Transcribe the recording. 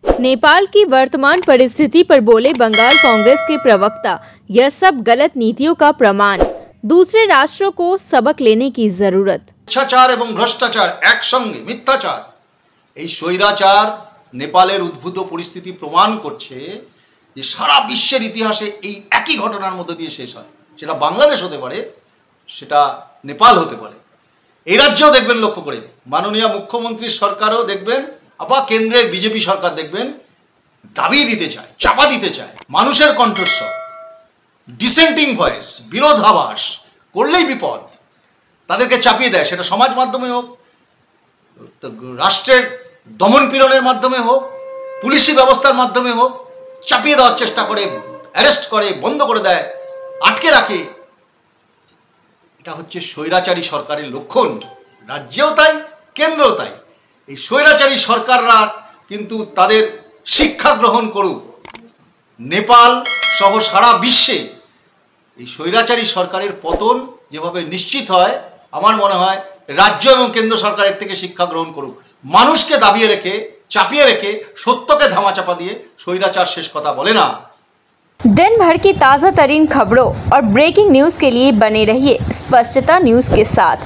नेपाल की वर्तमान परिस्थिति पर बोले बंगाल कांग्रेस के प्रवक्ता, यह सब गलत नीतियों का प्रमाण, दूसरे राष्ट्रों को सबक लेने की जरूरत। मिथ्याचार एवं भ्रष्टाचार একসঙ্গে মিথ্যাচার, এই স্বৈরাচার নেপালের উদ্ভূত পরিস্থিতি প্রমাণ করছে যে সারা বিশ্বের ইতিহাসে এই একই ঘটনার মধ্যে দিয়ে শেষ হয়। সেটা বাংলাদেশ হতে পারে, সেটা নেপাল হতে পারে। এই রাজ্যেও দেখবেন লক্ষ্য করে, মাননীয় মুখ্যমন্ত্রীর সরকারও দেখবেন, আবার কেন্দ্রের বিজেপি সরকার দেখবেন দাবিয়ে দিতে চায়, চাপা দিতে চায় মানুষের কণ্ঠস্বর, ডিসেন্টিং ভয়েস, বিরোধাভাস করলেই বিপদ, তাদেরকে চাপিয়ে দেয়। সেটা সমাজ মাধ্যমে হোক, রাষ্ট্রের দমন পীড়নের মাধ্যমে হোক, পুলিশি ব্যবস্থার মাধ্যমে হোক, চাপিয়ে দেওয়ার চেষ্টা করে, অ্যারেস্ট করে, বন্ধ করে দেয়, আটকে রাখে। এটা হচ্ছে স্বৈরাচারী সরকারের লক্ষণ। রাজ্যেও তাই, কেন্দ্রেও তাই। এই স্বৈরাচারী সরকাররা কিন্তু তাদের শিক্ষা গ্রহণ করুক। নেপাল সহ সারা বিশ্বে এই স্বৈরাচারী সরকারের পতন যেভাবে নিশ্চিত হয়, আমার মনে হয় রাজ্য এবং কেন্দ্র সরকারের থেকে শিক্ষা গ্রহণ করুক। মানুষকে দাবিয়ে রেখে, চাপিয়ে রেখে, সত্যকে ধামাচাপা দিয়ে স্বৈরাচার শেষ কথা বলে না। दिन भर की ताज़ा तरीन खबरों और ब्रेकिंग न्यूज़ के लिए बने रहिए स्पष्टता न्यूज़ के साथ।